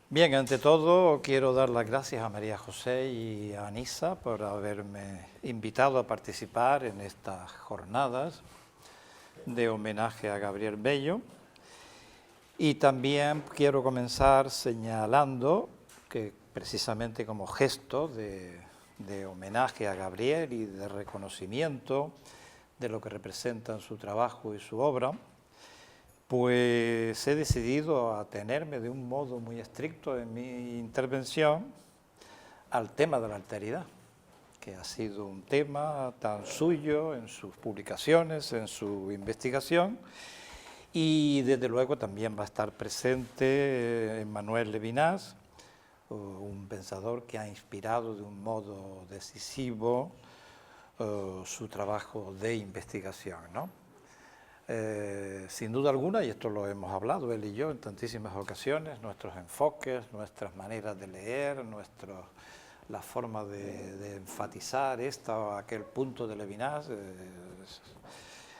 Bien, ante todo quiero dar las gracias a María José y a Anisa por haberme invitado a participar en estas jornadas de homenaje a Gabriel Bello. Y también quiero comenzar señalando que precisamente como gesto de homenaje a Gabriel y de reconocimiento de lo que representan su trabajo y su obra, pues he decidido atenerme de un modo muy estricto en mi intervención al tema de la alteridad, que ha sido un tema tan suyo en sus publicaciones, en su investigación, y desde luego también va a estar presente Emmanuel Levinas, un pensador que ha inspirado de un modo decisivo su trabajo de investigación, ¿no? Sin duda alguna, y esto lo hemos hablado él y yo en tantísimas ocasiones, nuestros enfoques, nuestras maneras de leer, la forma de enfatizar esta o aquel punto de Levinas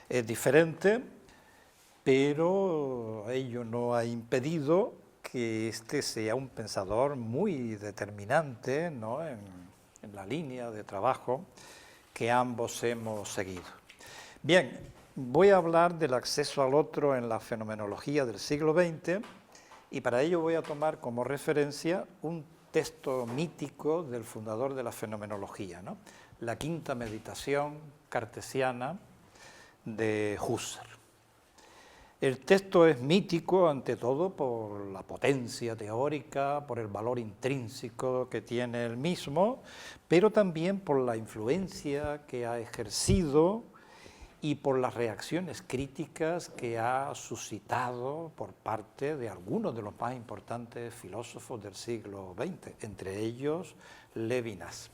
es diferente, pero ello no ha impedido que este sea un pensador muy determinante, ¿no?, en la línea de trabajo que ambos hemos seguido. Bien, voy a hablar del acceso al otro en la fenomenología del siglo XX y para ello voy a tomar como referencia un texto mítico del fundador de la fenomenología, ¿no?, la quinta meditación cartesiana de Husserl. El texto es mítico ante todo por la potencia teórica, por el valor intrínseco que tiene el mismo, pero también por la influencia que ha ejercido y por las reacciones críticas que ha suscitado por parte de algunos de los más importantes filósofos del siglo XX, entre ellos Levinas.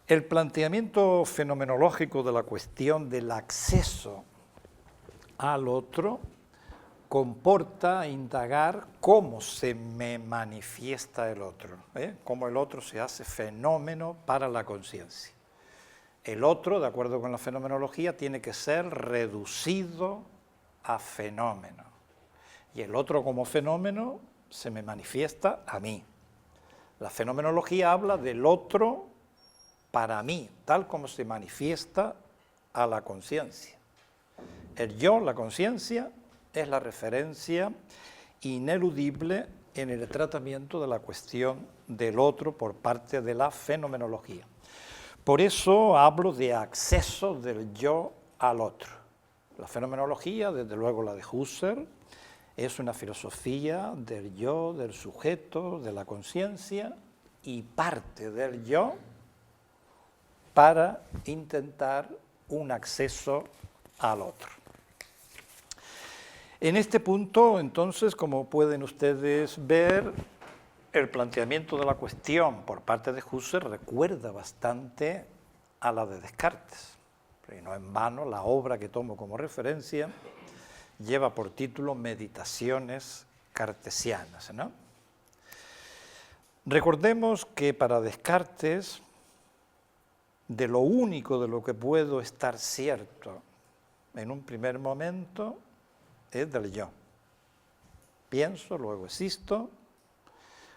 El planteamiento fenomenológico de la cuestión del acceso al otro comporta indagar cómo se me manifiesta el otro, cómo el otro se hace fenómeno para la conciencia. El otro, de acuerdo con la fenomenología, tiene que ser reducido a fenómeno. Y el otro como fenómeno se me manifiesta a mí. La fenomenología habla del otro para mí, tal como se manifiesta a la conciencia. El yo, la conciencia, es la referencia ineludible en el tratamiento de la cuestión del otro por parte de la fenomenología. Por eso hablo de acceso del yo al otro. La fenomenología, desde luego la de Husserl, es una filosofía del yo, del sujeto, de la conciencia, y parte del yo para intentar un acceso al otro. En este punto, entonces, como pueden ustedes ver, el planteamiento de la cuestión por parte de Husserl recuerda bastante a la de Descartes. Y no en vano, la obra que tomo como referencia lleva por título Meditaciones cartesianas, ¿no? Recordemos que para Descartes, de lo único de lo que puedo estar cierto en un primer momento es del yo. Pienso, luego existo.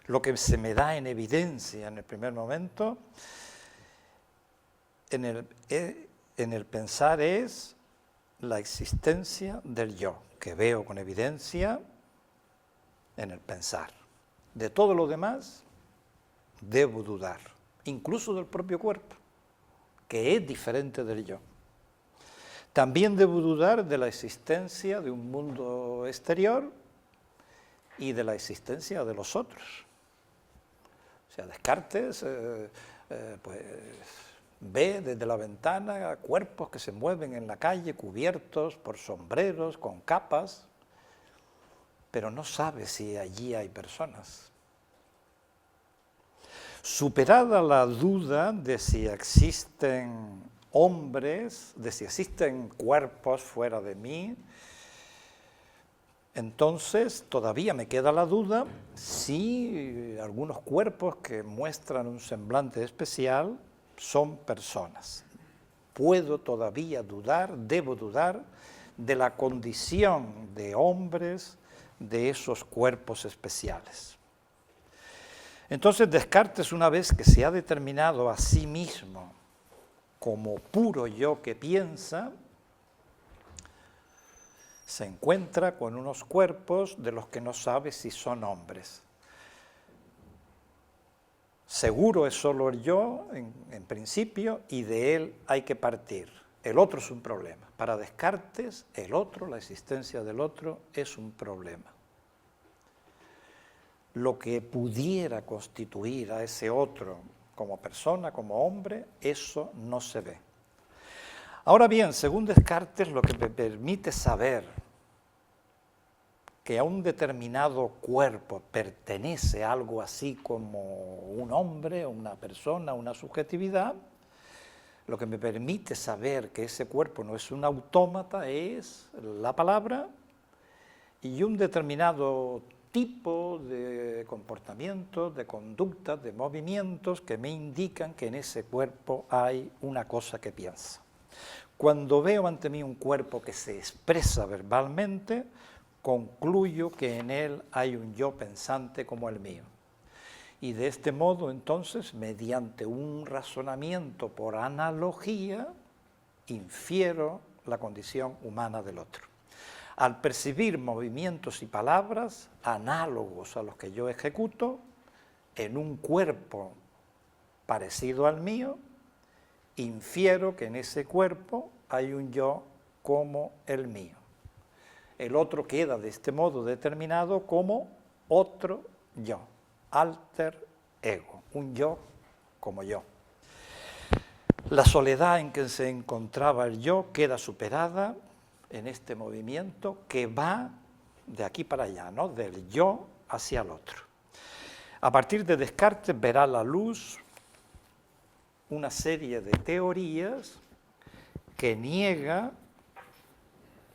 Lo que se me da en evidencia en el primer momento, en el pensar es la existencia del yo, que veo con evidencia en el pensar. De todo lo demás debo dudar, incluso del propio cuerpo, que es diferente del yo. También debo dudar de la existencia de un mundo exterior y de la existencia de los otros. O sea, Descartes pues, ve desde la ventana cuerpos que se mueven en la calle cubiertos por sombreros, con capas, pero no sabe si allí hay personas. Superada la duda de si existen hombres, de si existen cuerpos fuera de mí, entonces todavía me queda la duda si algunos cuerpos que muestran un semblante especial son personas. Puedo todavía dudar, debo dudar de la condición de hombres de esos cuerpos especiales. Entonces Descartes, una vez que se ha determinado a sí mismo como puro yo que piensa, se encuentra con unos cuerpos de los que no sabe si son hombres. Seguro es solo el yo, en principio, y de él hay que partir. El otro es un problema. Para Descartes, el otro, la existencia del otro, es un problema. Lo que pudiera constituir a ese otro como persona, como hombre, eso no se ve. Ahora bien, según Descartes, lo que me permite saber que a un determinado cuerpo pertenece algo así como un hombre, una persona, una subjetividad, lo que me permite saber que ese cuerpo no es un autómata es la palabra y un determinado tipo de comportamientos, de conductas, de movimientos que me indican que en ese cuerpo hay una cosa que piensa. Cuando veo ante mí un cuerpo que se expresa verbalmente, concluyo que en él hay un yo pensante como el mío. Y de este modo, entonces, mediante un razonamiento por analogía, infiero la condición humana del otro. Al percibir movimientos y palabras análogos a los que yo ejecuto, en un cuerpo parecido al mío, infiero que en ese cuerpo hay un yo como el mío. El otro queda de este modo determinado como otro yo, alter ego, un yo como yo. La soledad en que se encontraba el yo queda superada en este movimiento que va de aquí para allá, ¿no? Del yo hacia el otro. A partir de Descartes verá la luz una serie de teorías que niega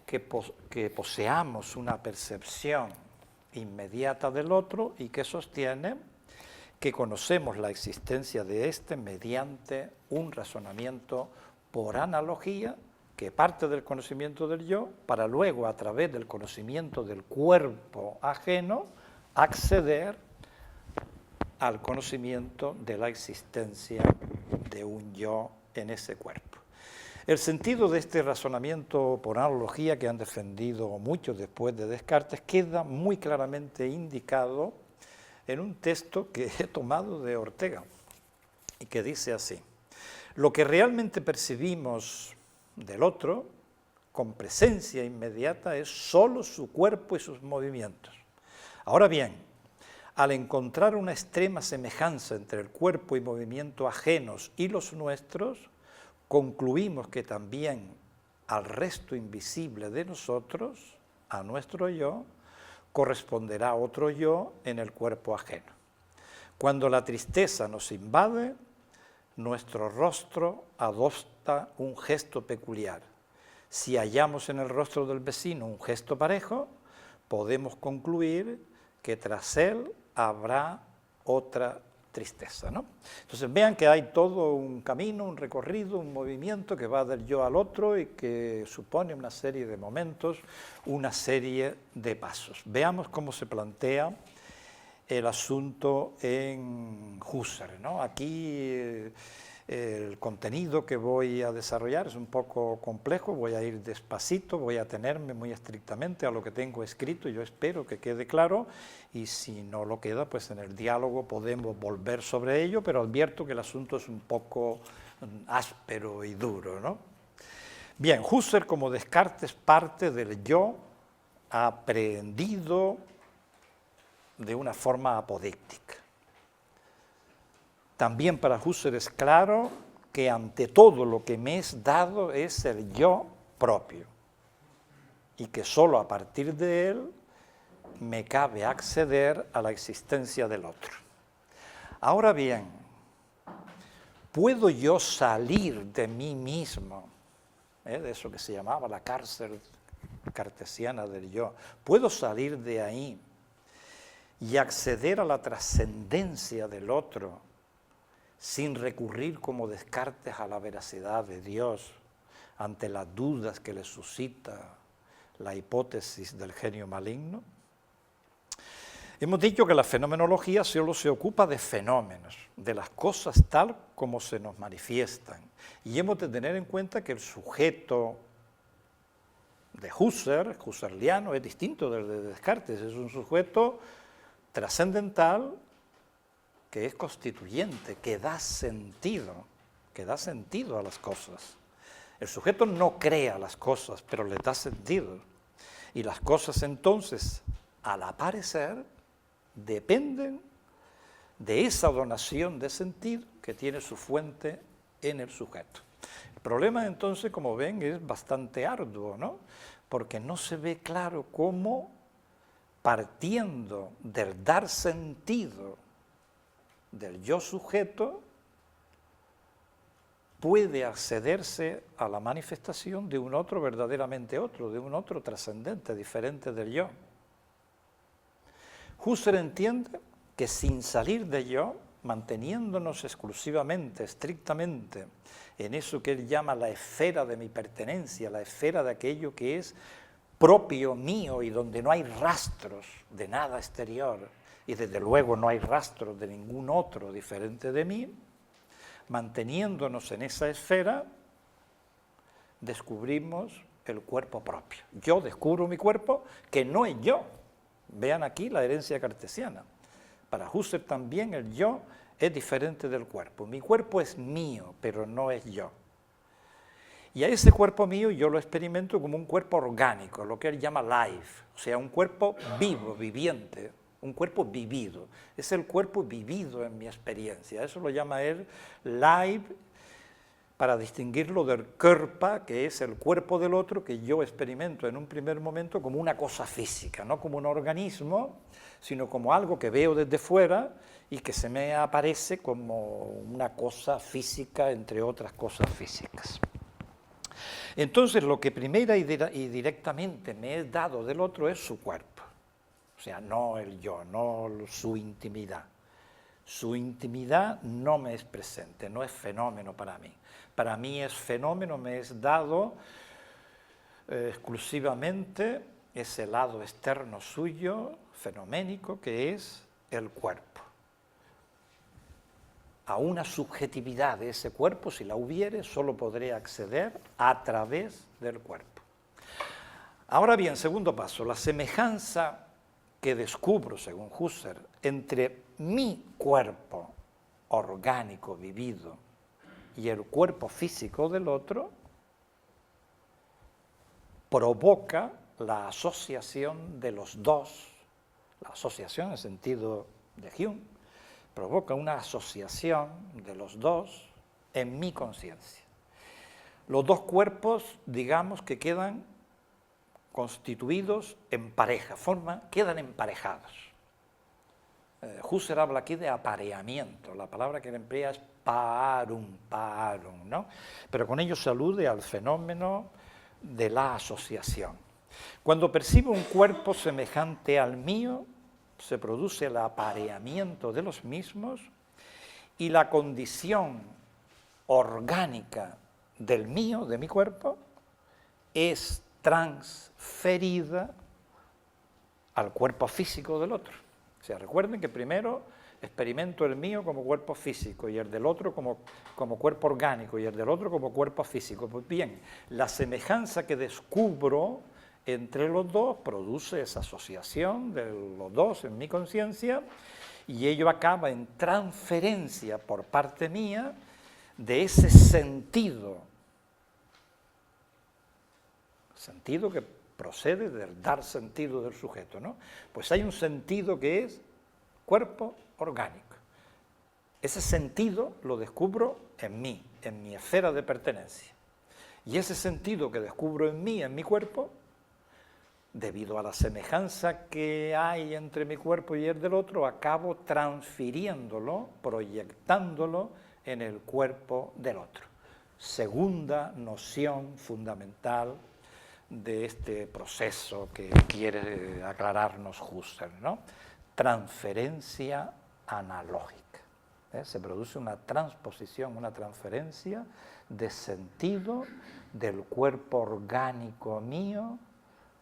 que poseamos una percepción inmediata del otro y que sostiene que conocemos la existencia de éste mediante un razonamiento por analogía que parte del conocimiento del yo para luego, a través del conocimiento del cuerpo ajeno, acceder al conocimiento de la existencia de un yo en ese cuerpo. El sentido de este razonamiento por analogía que han defendido muchos después de Descartes queda muy claramente indicado en un texto que he tomado de Ortega y que dice así: lo que realmente percibimos del otro con presencia inmediata es solo su cuerpo y sus movimientos. Ahora bien, al encontrar una extrema semejanza entre el cuerpo y movimiento ajenos y los nuestros, concluimos que también al resto invisible de nosotros, a nuestro yo, corresponderá otro yo en el cuerpo ajeno. Cuando la tristeza nos invade, nuestro rostro adopta un gesto peculiar. Si hallamos en el rostro del vecino un gesto parejo, podemos concluir que tras él habrá otra tristeza, ¿no? Entonces vean que hay todo un camino, un recorrido, un movimiento que va del yo al otro y que supone una serie de momentos, una serie de pasos. Veamos cómo se plantea el asunto en Husserl, ¿no? Aquí el contenido que voy a desarrollar es un poco complejo, voy a ir despacito, voy a atenerme muy estrictamente a lo que tengo escrito, yo espero que quede claro, y si no lo queda, pues en el diálogo podemos volver sobre ello, pero advierto que el asunto es un poco áspero y duro, ¿no? Bien, Husserl, como Descartes, parte del yo aprehendido de una forma apodíctica. También para Husserl es claro que ante todo lo que me es dado es el yo propio y que solo a partir de él me cabe acceder a la existencia del otro. Ahora bien, ¿puedo yo salir de mí mismo? De eso que se llamaba la cárcel cartesiana del yo. ¿Puedo salir de ahí y acceder a la trascendencia del otro sin recurrir como Descartes a la veracidad de Dios ante las dudas que le suscita la hipótesis del genio maligno? Hemos dicho que la fenomenología solo se ocupa de fenómenos, de las cosas tal como se nos manifiestan. Y hemos de tener en cuenta que el sujeto de husserliano, es distinto del de Descartes, es un sujeto trascendental que es constituyente, que da sentido a las cosas. El sujeto no crea las cosas, pero le da sentido. Y las cosas entonces, al aparecer, dependen de esa donación de sentido que tiene su fuente en el sujeto. El problema entonces, como ven, es bastante arduo, ¿no? Porque no se ve claro cómo, partiendo del dar sentido del yo sujeto, puede accederse a la manifestación de un otro verdaderamente otro, de un otro trascendente, diferente del yo. Husserl entiende que sin salir de yo, manteniéndonos exclusivamente, estrictamente, en eso que él llama la esfera de mi pertenencia, la esfera de aquello que es propio mío y donde no hay rastros de nada exterior, y desde luego no hay rastros de ningún otro diferente de mí, manteniéndonos en esa esfera, descubrimos el cuerpo propio. Yo descubro mi cuerpo que no es yo. Vean aquí la herencia cartesiana. Para Husserl también el yo es diferente del cuerpo. Mi cuerpo es mío, pero no es yo. Y a ese cuerpo mío yo lo experimento como un cuerpo orgánico, lo que él llama life, o sea, un cuerpo vivo, viviente, un cuerpo vivido. Es el cuerpo vivido en mi experiencia. Eso lo llama él life, para distinguirlo del Körper, que es el cuerpo del otro, que yo experimento en un primer momento como una cosa física, no como un organismo, sino como algo que veo desde fuera y que se me aparece como una cosa física, entre otras cosas físicas. Entonces, lo que primera y directamente me es dado del otro es su cuerpo, o sea, no el yo, no su intimidad. Su intimidad no me es presente, no es fenómeno para mí. Para mí es fenómeno, me es dado exclusivamente ese lado externo suyo, fenoménico, que es el cuerpo. A una subjetividad de ese cuerpo, si la hubiere, solo podré acceder a través del cuerpo. Ahora bien, segundo paso, la semejanza que descubro, según Husserl, entre mi cuerpo orgánico vivido y el cuerpo físico del otro, provoca la asociación de los dos, la asociación en sentido de Hume, provoca una asociación de los dos en mi conciencia. Los dos cuerpos, digamos, que quedan constituidos en pareja, quedan emparejados. Husserl habla aquí de apareamiento, la palabra que él emplea es paarum, ¿no? Pero con ello se alude al fenómeno de la asociación. Cuando percibo un cuerpo semejante al mío, se produce el apareamiento de los mismos y la condición orgánica del mío, de mi cuerpo, es transferida al cuerpo físico del otro. O sea, recuerden que primero experimento el mío como cuerpo físico y el del otro como cuerpo orgánico y el del otro como cuerpo físico. Pues bien, la semejanza que descubro entre los dos produce esa asociación de los dos en mi conciencia y ello acaba en transferencia por parte mía de ese sentido que procede del dar sentido del sujeto, ¿no? Pues hay un sentido que es cuerpo orgánico. Ese sentido lo descubro en mí, en mi esfera de pertenencia. Y ese sentido que descubro en mí, en mi cuerpo, debido a la semejanza que hay entre mi cuerpo y el del otro, acabo transfiriéndolo, proyectándolo en el cuerpo del otro. Segunda noción fundamental de este proceso que quiere aclararnos Husserl, ¿no? Transferencia analógica. Se produce una transposición, una transferencia de sentido del cuerpo orgánico mío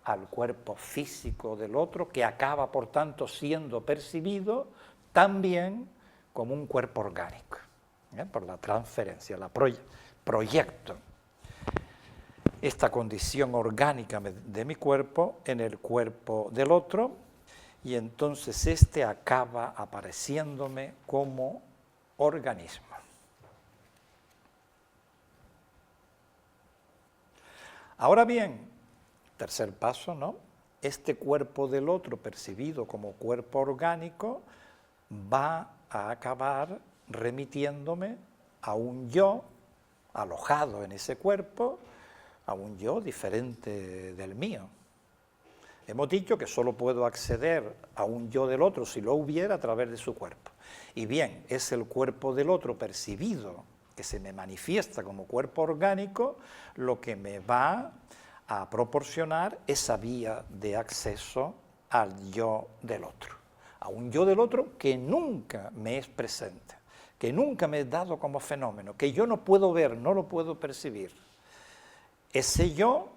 al cuerpo físico del otro, que acaba, por tanto, siendo percibido también como un cuerpo orgánico, por la transferencia, la proyecto esta condición orgánica de mi cuerpo en el cuerpo del otro, y entonces este acaba apareciéndome como organismo. Ahora bien, tercer paso, ¿no? Este cuerpo del otro, percibido como cuerpo orgánico, va a acabar remitiéndome a un yo alojado en ese cuerpo, a un yo diferente del mío. Hemos dicho que solo puedo acceder a un yo del otro si lo hubiera a través de su cuerpo. Y bien, es el cuerpo del otro percibido, que se me manifiesta como cuerpo orgánico, lo que me va a proporcionar esa vía de acceso al yo del otro. A un yo del otro que nunca me es presente, que nunca me es dado como fenómeno, que yo no puedo ver, no lo puedo percibir. Ese yo,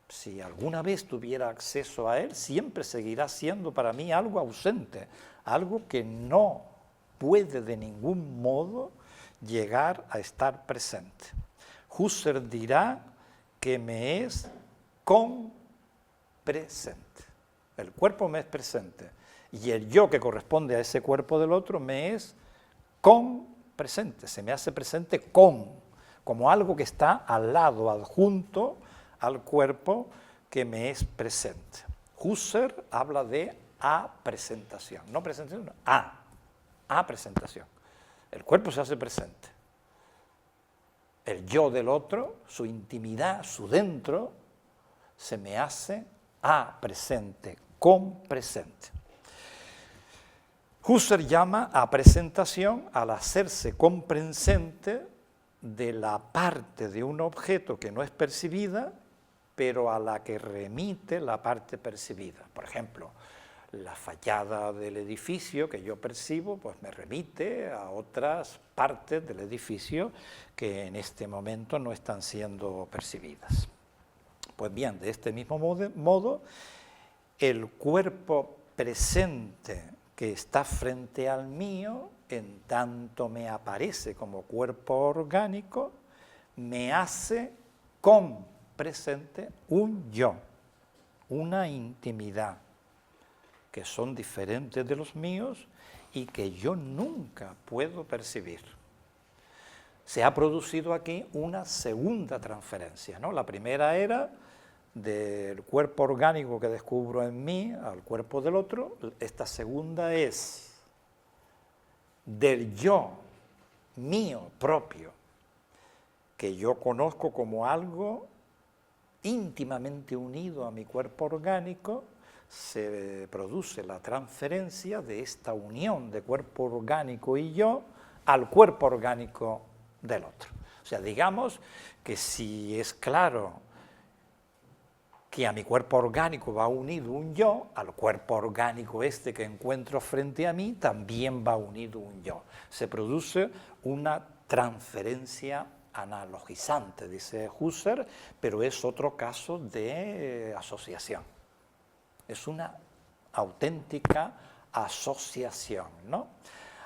si alguna vez tuviera acceso a él, siempre seguirá siendo para mí algo ausente, algo que no puede de ningún modo llegar a estar presente. Husserl dirá que me es compresente. El cuerpo me es presente y el yo que corresponde a ese cuerpo del otro me es compresente, se me hace presente como algo que está al lado, adjunto al cuerpo que me es presente. Husserl habla de apresentación, no presentación, no, apresentación. El cuerpo se hace presente. El yo del otro, su intimidad, su dentro, se me hace presente, compresente. Husserl llama a presentación al hacerse comprensente de la parte de un objeto que no es percibida, pero a la que remite la parte percibida. Por ejemplo, la fachada del edificio que yo percibo, pues me remite a otras partes del edificio que en este momento no están siendo percibidas. Pues bien, de este mismo modo, el cuerpo presente que está frente al mío, en tanto me aparece como cuerpo orgánico, me hace compresente un yo, una intimidad, que son diferentes de los míos y que yo nunca puedo percibir. Se ha producido aquí una segunda transferencia, ¿no? La primera era del cuerpo orgánico que descubro en mí al cuerpo del otro. Esta segunda es del yo mío propio, que yo conozco como algo íntimamente unido a mi cuerpo orgánico. Se produce la transferencia de esta unión de cuerpo orgánico y yo al cuerpo orgánico del otro. O sea, digamos que si es claro que a mi cuerpo orgánico va unido un yo, al cuerpo orgánico este que encuentro frente a mí también va unido un yo. Se produce una transferencia analogizante, dice Husserl, pero es otro caso de asociación. Es una auténtica asociación, ¿no?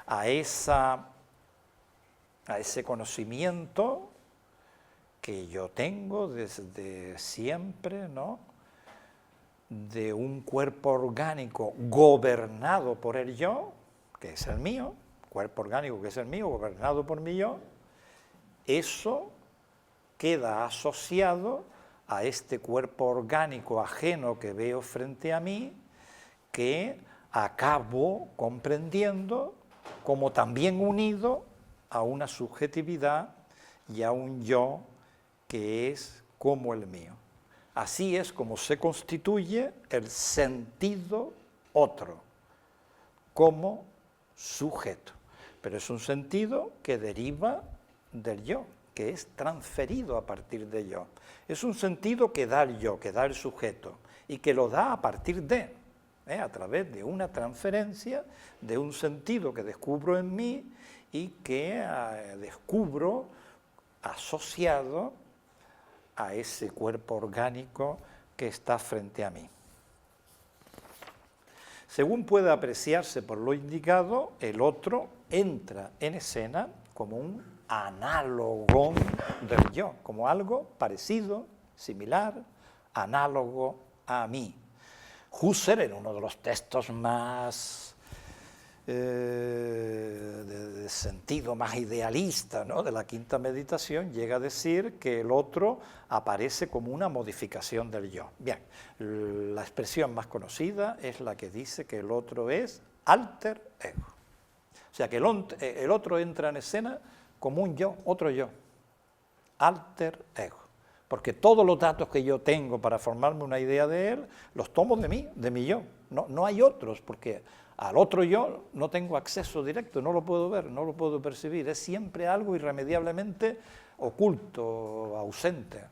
A ese conocimiento que yo tengo desde siempre, ¿no? De un cuerpo orgánico gobernado por el yo, que es el mío, cuerpo orgánico que es el mío, gobernado por mi yo, eso queda asociado a este cuerpo orgánico ajeno que veo frente a mí, que acabo comprendiendo como también unido a una subjetividad y a un yo que es como el mío. Así es como se constituye el sentido otro, como sujeto. Pero es un sentido que deriva del yo, que es transferido a partir de yo. Es un sentido que da el yo, que da el sujeto, y que lo da a partir de, a través de una transferencia de un sentido que descubro en mí y que descubro asociado a ese cuerpo orgánico que está frente a mí. Según puede apreciarse por lo indicado, el otro entra en escena como un análogo del yo, como algo parecido, similar, análogo a mí. Husserl, en uno de los textos más de sentido más idealista, ¿no?, de la quinta meditación, llega a decir que el otro aparece como una modificación del yo. Bien, la expresión más conocida es la que dice que el otro es alter ego. O sea, que el otro entra en escena como un yo, otro yo, alter ego. Porque todos los datos que yo tengo para formarme una idea de él, los tomo de mí, de mi yo. No hay otros, porque al otro yo no tengo acceso directo, no lo puedo ver, no lo puedo percibir. Es siempre algo irremediablemente oculto, ausente.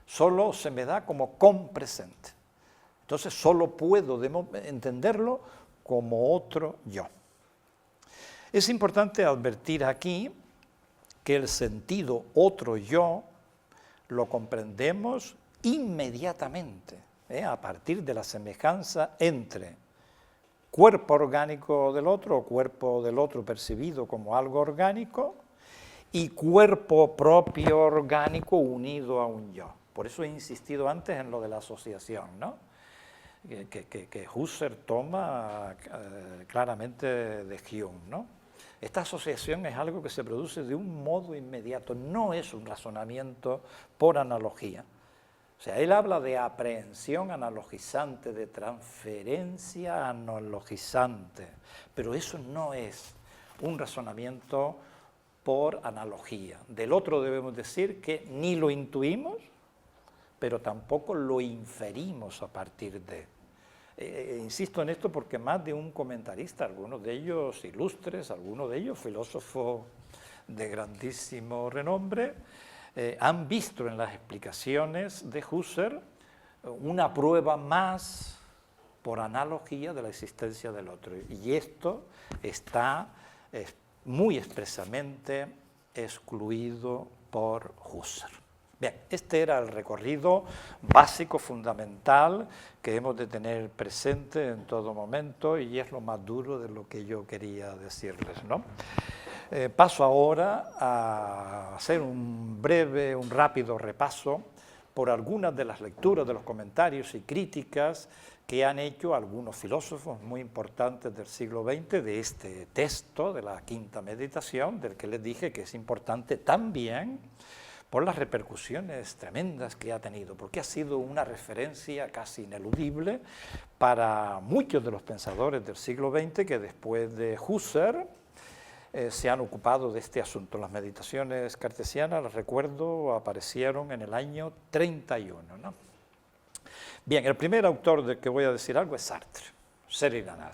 Solo se me da como compresente. Entonces solo puedo entenderlo como otro yo. Es importante advertir aquí que el sentido otro yo lo comprendemos inmediatamente, a partir de la semejanza entre cuerpo orgánico del otro, o cuerpo del otro percibido como algo orgánico, y cuerpo propio orgánico unido a un yo. Por eso he insistido antes en lo de la asociación, ¿no?, que Husserl toma claramente de Hume, ¿no? Esta asociación es algo que se produce de un modo inmediato, no es un razonamiento por analogía. O sea, él habla de aprehensión analogizante, de transferencia analogizante, pero eso no es un razonamiento por analogía. Del otro debemos decir que ni lo intuimos, pero tampoco lo inferimos a partir de. Insisto en esto porque más de un comentarista, algunos de ellos ilustres, algunos de ellos filósofos de grandísimo renombre, han visto en las explicaciones de Husserl una prueba más por analogía de la existencia del otro. Y esto está muy expresamente excluido por Husserl. Bien, este era el recorrido básico, fundamental, que hemos de tener presente en todo momento, y es lo más duro de lo que yo quería decirles, ¿no? Paso ahora a hacer un rápido repaso por algunas de las lecturas, de los comentarios y críticas que han hecho algunos filósofos muy importantes del siglo XX de este texto, de la quinta meditación, del que les dije que es importante también por las repercusiones tremendas que ha tenido, porque ha sido una referencia casi ineludible para muchos de los pensadores del siglo XX que después de Husserl se han ocupado de este asunto. Las meditaciones cartesianas, les recuerdo, aparecieron en el año 31, ¿no? Bien, el primer autor del que voy a decir algo es Sartre, Ser y la nada.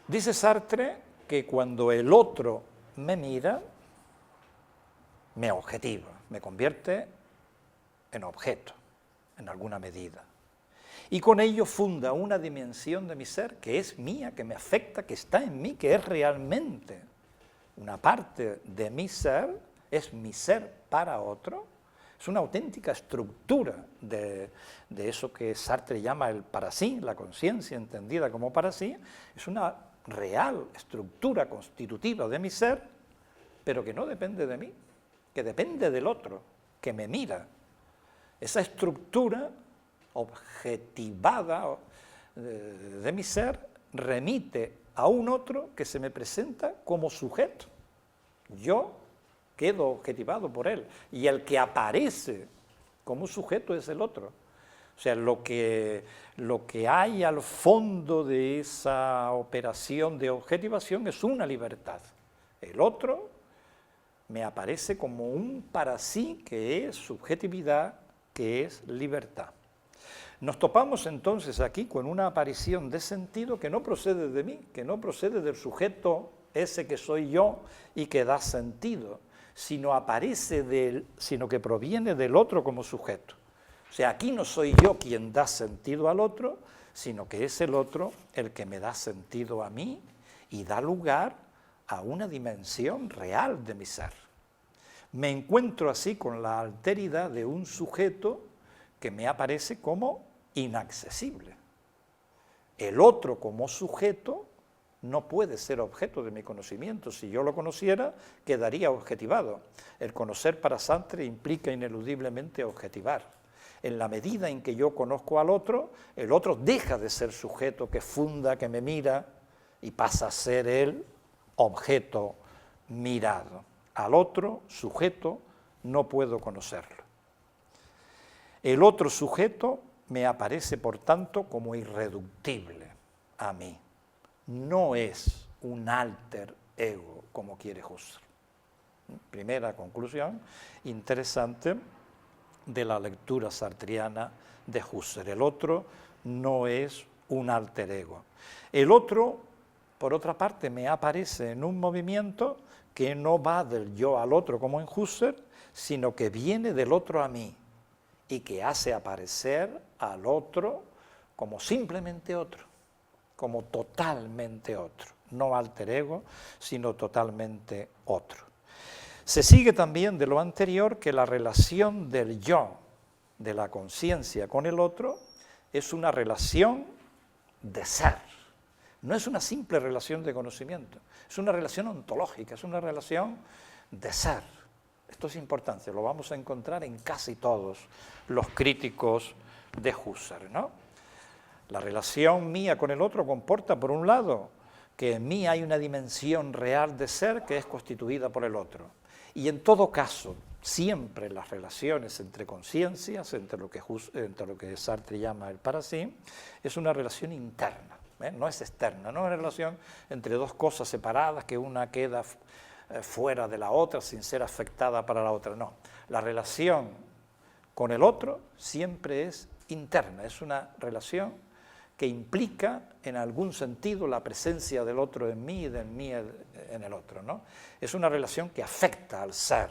Dice Sartre que cuando el otro me mira, me objetiva, me convierte en objeto, en alguna medida. Y con ello funda una dimensión de mi ser que es mía, que me afecta, que está en mí, que es realmente una parte de mi ser, es mi ser para otro. Es una auténtica estructura de eso que Sartre llama el para sí, la conciencia entendida como para sí. Es una real estructura constitutiva de mi ser, pero que no depende de mí, que depende del otro, que me mira. Esa estructura objetivada de mi ser remite a un otro que se me presenta como sujeto. Yo quedo objetivado por él, y el que aparece como sujeto es el otro. O sea, lo que hay al fondo de esa operación de objetivación es una libertad. El otro me aparece como un para sí, que es subjetividad, que es libertad. Nos topamos entonces aquí con una aparición de sentido que no procede de mí, que no procede del sujeto ese que soy yo y que da sentido, sino que proviene del otro como sujeto. O sea, aquí no soy yo quien da sentido al otro, sino que es el otro el que me da sentido a mí y da lugar a una dimensión real de mi ser. Me encuentro así con la alteridad de un sujeto que me aparece como inaccesible. El otro como sujeto no puede ser objeto de mi conocimiento. Si yo lo conociera, quedaría objetivado. El conocer para Sartre implica ineludiblemente objetivar. En la medida en que yo conozco al otro, el otro deja de ser sujeto que funda, que me mira, y pasa a ser el objeto mirado. Al otro sujeto no puedo conocerlo. El otro sujeto me aparece, por tanto, como irreductible a mí. No es un alter ego, como quiere Husserl. Primera conclusión interesante de la lectura sartriana de Husserl. El otro no es un alter ego. El otro, por otra parte, me aparece en un movimiento que no va del yo al otro como en Husserl, sino que viene del otro a mí y que hace aparecer al otro como simplemente otro, como totalmente otro, no alter ego, sino totalmente otro. Se sigue también de lo anterior que la relación del yo, de la conciencia con el otro, es una relación de ser. No es una simple relación de conocimiento, es una relación ontológica, es una relación de ser. Esto es importante, lo vamos a encontrar en casi todos los críticos de Husserl, ¿no? La relación mía con el otro comporta, por un lado, que en mí hay una dimensión real de ser que es constituida por el otro. Y en todo caso, siempre las relaciones entre conciencias, entre lo que Sartre llama el para sí, es una relación interna, no es externa, no es una relación entre dos cosas separadas que una queda fuera de la otra sin ser afectada para la otra, no. La relación con el otro siempre es interna, es una relación que implica en algún sentido la presencia del otro en mí y de mí en el otro, ¿no? Es una relación que afecta al ser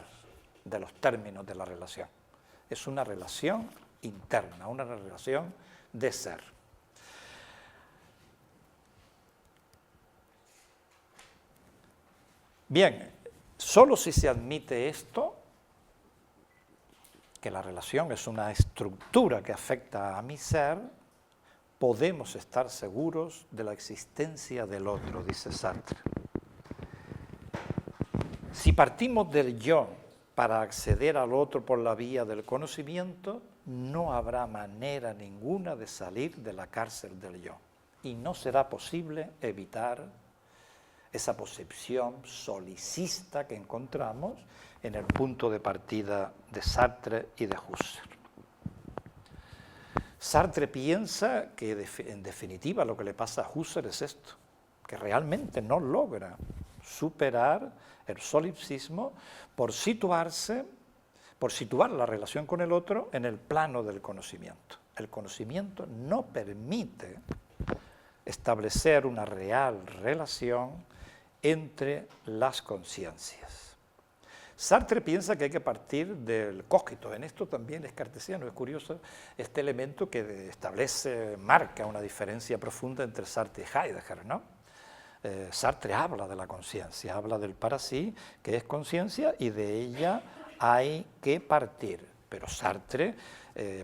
de los términos de la relación. Es una relación interna, una relación de ser. Bien, solo si se admite esto, que la relación es una estructura que afecta a mi ser, podemos estar seguros de la existencia del otro, dice Sartre. Si partimos del yo para acceder al otro por la vía del conocimiento, no habrá manera ninguna de salir de la cárcel del yo. Y no será posible evitar esa posición solicista que encontramos en el punto de partida de Sartre y de Husserl. Sartre piensa que, en definitiva, lo que le pasa a Husserl es esto, que realmente no logra superar el solipsismo por situar la relación con el otro en el plano del conocimiento. El conocimiento no permite establecer una real relación entre las conciencias. Sartre piensa que hay que partir del cogito. En esto también es cartesiano, es curioso este elemento que marca una diferencia profunda entre Sartre y Heidegger, ¿no? Sartre habla de la conciencia, habla del para sí, que es conciencia, y de ella hay que partir. Pero Sartre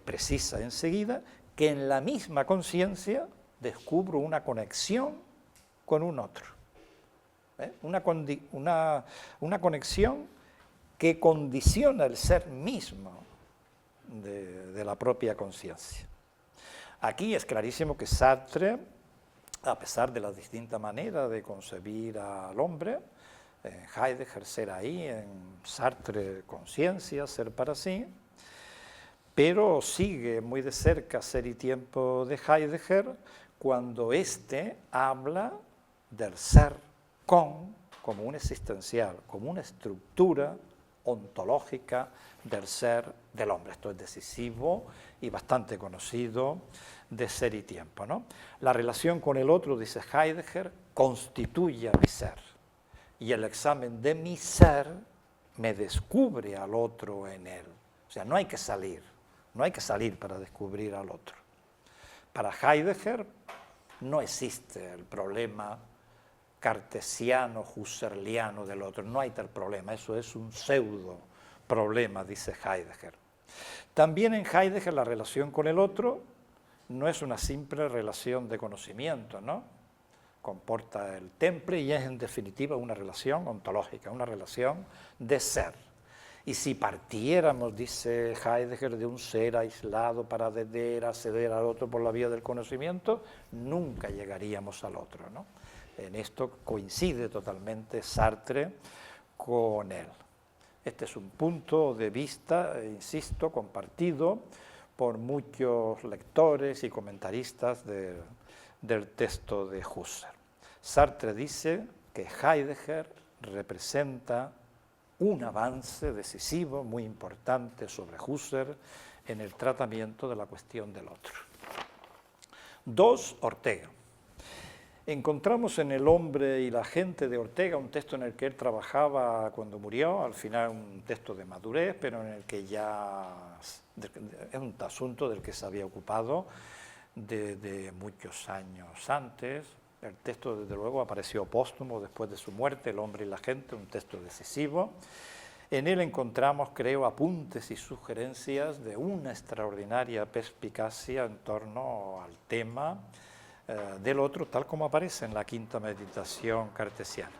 precisa enseguida que en la misma conciencia descubro una conexión con un otro. Una conexión que condiciona el ser mismo de la propia conciencia. Aquí es clarísimo que Sartre, a pesar de las distintas maneras de concebir al hombre, en Heidegger ser ahí, en Sartre conciencia, ser para sí, pero sigue muy de cerca Ser y Tiempo de Heidegger cuando éste habla del ser como un existencial, como una estructura ontológica del ser del hombre. Esto es decisivo y bastante conocido de Ser y Tiempo, ¿no? La relación con el otro, dice Heidegger, constituye a mi ser, y el examen de mi ser me descubre al otro en él. O sea, no hay que salir para descubrir al otro. Para Heidegger no existe el problema cartesiano, husserliano del otro, no hay tal problema, eso es un pseudo problema, dice Heidegger. También en Heidegger la relación con el otro no es una simple relación de conocimiento, ¿no? Comporta el temple y es en definitiva una relación ontológica, una relación de ser. Y si partiéramos, dice Heidegger, de un ser aislado para acceder al otro por la vía del conocimiento, nunca llegaríamos al otro, ¿no? En esto coincide totalmente Sartre con él. Este es un punto de vista, insisto, compartido por muchos lectores y comentaristas del texto de Husserl. Sartre dice que Heidegger representa un avance decisivo, muy importante sobre Husserl en el tratamiento de la cuestión del otro. 2. Ortega. Encontramos en El hombre y la gente de Ortega un texto en el que él trabajaba cuando murió, al final un texto de madurez, pero en el que ya es un asunto del que se había ocupado de muchos años antes. El texto, desde luego, apareció póstumo después de su muerte, El hombre y la gente, un texto decisivo. En él encontramos, creo, apuntes y sugerencias de una extraordinaria perspicacia en torno al tema del otro, tal como aparece en la quinta meditación cartesiana.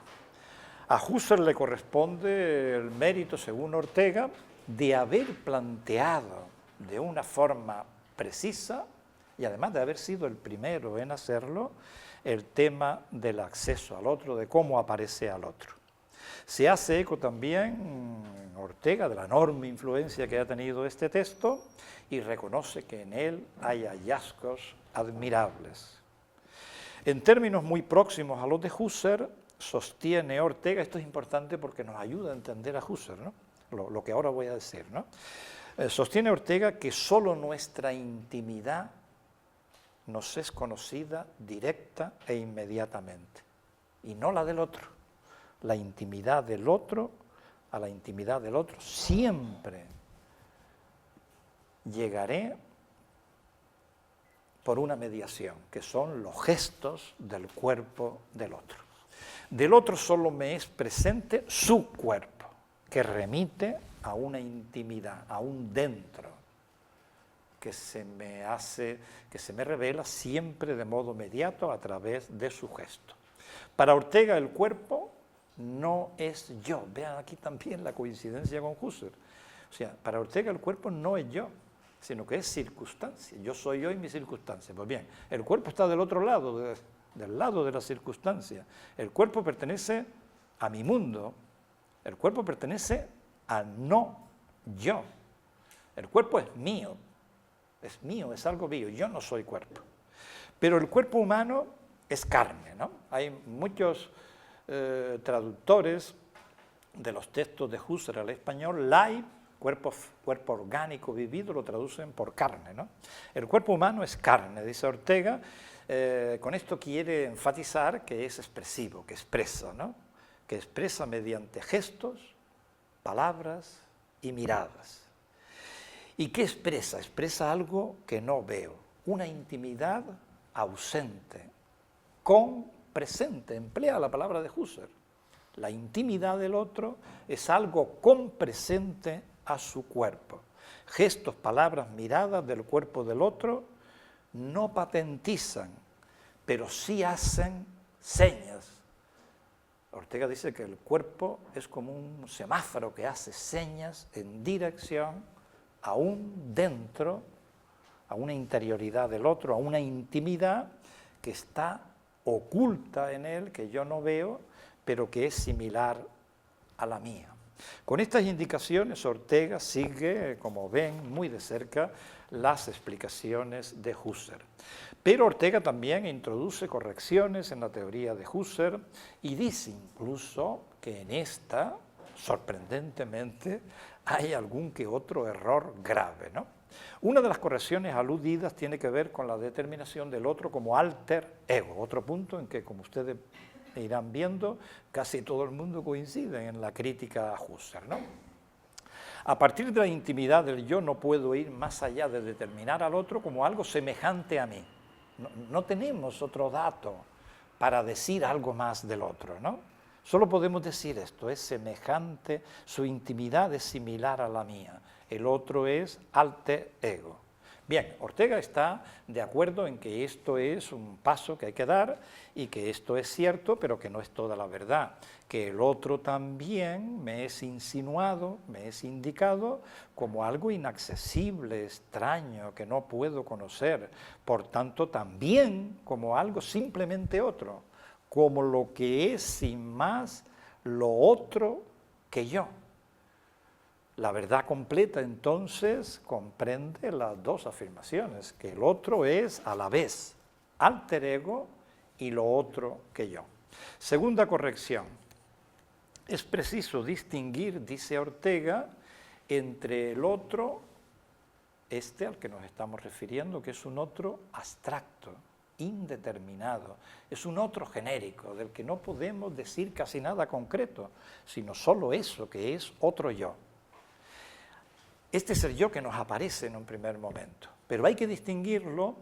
A Husserl le corresponde el mérito, según Ortega, de haber planteado de una forma precisa, y además de haber sido el primero en hacerlo, el tema del acceso al otro, de cómo aparece al otro. Se hace eco también Ortega de la enorme influencia que ha tenido este texto y reconoce que en él hay hallazgos admirables. En términos muy próximos a los de Husserl, sostiene Ortega, esto es importante porque nos ayuda a entender a Husserl, ¿no? Lo que ahora voy a decir, ¿no? Sostiene Ortega que solo nuestra intimidad nos es conocida directa e inmediatamente, y no la del otro. La intimidad del otro, a la intimidad del otro, siempre llegaré por una mediación, que son los gestos del cuerpo del otro. Del otro solo me es presente su cuerpo, que remite a una intimidad, a un dentro, que se me revela siempre de modo inmediato a través de su gesto. Para Ortega el cuerpo no es yo. Vean aquí también la coincidencia con Husserl. O sea, para Ortega el cuerpo no es yo, sino que es circunstancia. Yo soy yo y mi circunstancia. Pues bien, el cuerpo está del otro lado, del lado de la circunstancia. El cuerpo pertenece a mi mundo. El cuerpo pertenece a no yo. El cuerpo es mío, es algo mío. Yo no soy cuerpo. Pero el cuerpo humano es carne, ¿no? Hay muchos traductores de los textos de Husserl al español, Leib, cuerpo orgánico vivido, lo traducen por carne, ¿no? El cuerpo humano es carne, dice Ortega. Con esto quiere enfatizar que es expresivo, que expresa, ¿no? Que expresa mediante gestos, palabras y miradas. ¿Y qué expresa? Expresa algo que no veo, una intimidad ausente, con presente, emplea la palabra de Husserl. La intimidad del otro es algo con presente a su cuerpo. Gestos, palabras, miradas del cuerpo del otro no patentizan, pero sí hacen señas. Ortega dice que el cuerpo es como un semáforo que hace señas en dirección a un dentro, a una interioridad del otro, a una intimidad que está oculta en él, que yo no veo, pero que es similar a la mía. Con estas indicaciones Ortega sigue, como ven, muy de cerca las explicaciones de Husserl. Pero Ortega también introduce correcciones en la teoría de Husserl y dice incluso que en esta, sorprendentemente, hay algún que otro error grave, ¿no? Una de las correcciones aludidas tiene que ver con la determinación del otro como alter ego, otro punto en que, como ustedes irán viendo, casi todo el mundo coincide en la crítica a Husserl, ¿no? A partir de la intimidad del yo no puedo ir más allá de determinar al otro como algo semejante a mí. No tenemos otro dato para decir algo más del otro, ¿no? Solo podemos decir esto, es semejante, su intimidad es similar a la mía. el otro es alter ego. Bien, Ortega está de acuerdo en que esto es un paso que hay que dar y que esto es cierto, pero que no es toda la verdad, que el otro también me es insinuado, me es indicado como algo inaccesible, extraño, que no puedo conocer, por tanto también como algo simplemente otro, como lo que es sin más lo otro que yo. La verdad completa, entonces, comprende las dos afirmaciones, que el otro es a la vez alter ego y lo otro que yo. Segunda corrección. Es preciso distinguir, dice Ortega, entre el otro, este al que nos estamos refiriendo, que es un otro abstracto, indeterminado, es un otro genérico, del que no podemos decir casi nada concreto, sino solo eso, que es otro yo. Este es el yo que nos aparece en un primer momento, pero hay que distinguirlo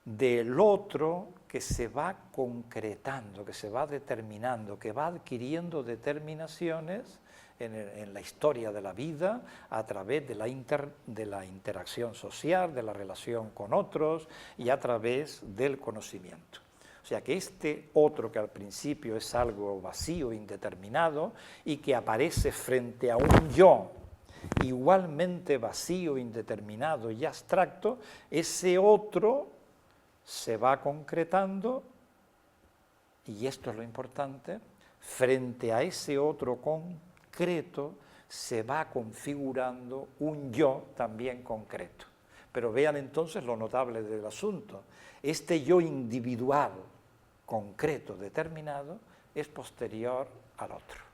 del otro que se va concretando, que se va determinando, que va adquiriendo determinaciones en la historia de la vida a través de la interacción social, de la relación con otros y a través del conocimiento. O sea que este otro que al principio es algo vacío, indeterminado y que aparece frente a un yo igualmente vacío, indeterminado y abstracto, ese otro se va concretando, y esto es lo importante, frente a ese otro concreto se va configurando un yo también concreto. Pero vean entonces lo notable del asunto, este yo individual, concreto, determinado, es posterior al otro.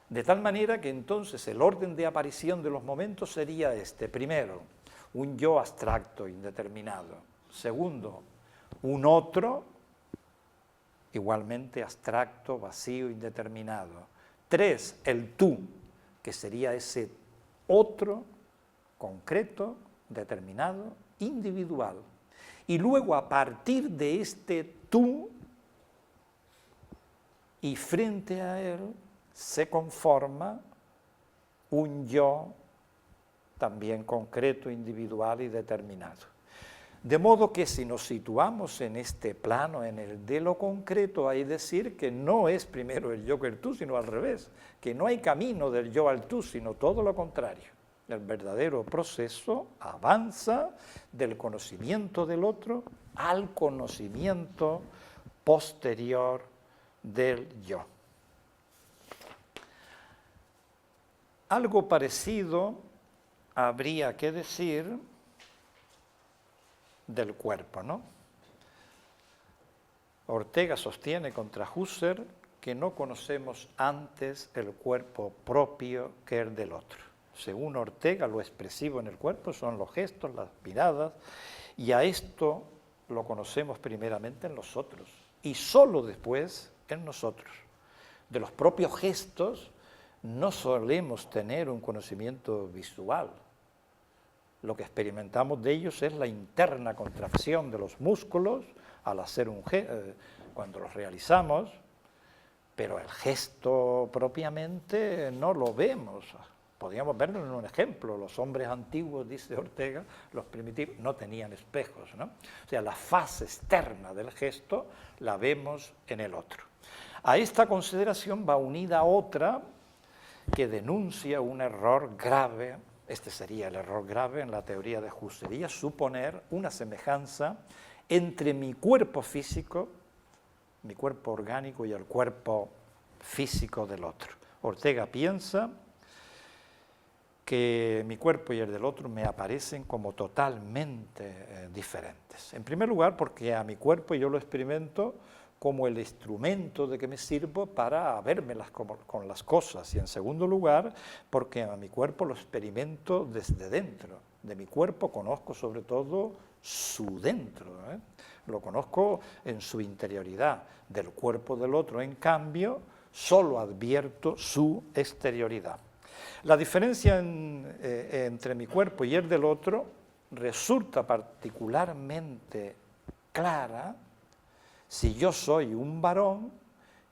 De tal manera que entonces el orden de aparición de los momentos sería este. Primero, un yo abstracto, indeterminado. Segundo, un otro, igualmente abstracto, vacío, indeterminado. Tres, el tú, que sería ese otro concreto, determinado, individual. Y luego a partir de este tú y frente a él, se conforma un yo también concreto, individual y determinado. De modo que si nos situamos en este plano, en el de lo concreto, hay que decir que no es primero el yo que el tú, sino al revés, que no hay camino del yo al tú, sino todo lo contrario. El verdadero proceso avanza del conocimiento del otro al conocimiento posterior del yo. Algo parecido habría que decir del cuerpo, ¿no? Ortega sostiene contra Husserl que no conocemos antes el cuerpo propio que el del otro. Según Ortega, lo expresivo en el cuerpo son los gestos, las miradas, y a esto lo conocemos primeramente en los otros, y solo después en nosotros. De los propios gestos no solemos tener un conocimiento visual. Lo que experimentamos de ellos es la interna contracción de los músculos al hacer un gesto, cuando los realizamos, pero el gesto propiamente no lo vemos. Podríamos verlo en un ejemplo. Los hombres antiguos, dice Ortega, los primitivos, no tenían espejos, ¿no? O sea, la fase externa del gesto la vemos en el otro. A esta consideración va unida otra que denuncia un error grave, este sería el error grave en la teoría de Husserl, y es suponer una semejanza entre mi cuerpo físico, mi cuerpo orgánico y el cuerpo físico del otro. Ortega piensa que mi cuerpo y el del otro me aparecen como totalmente diferentes. En primer lugar, porque a mi cuerpo yo lo experimento como el instrumento de que me sirvo para vérmelas con las cosas, y en segundo lugar, porque a mi cuerpo lo experimento desde dentro. De mi cuerpo conozco sobre todo su dentro, lo conozco en su interioridad. Del cuerpo del otro, en cambio, solo advierto su exterioridad. La diferencia entre mi cuerpo y el del otro resulta particularmente clara si yo soy un varón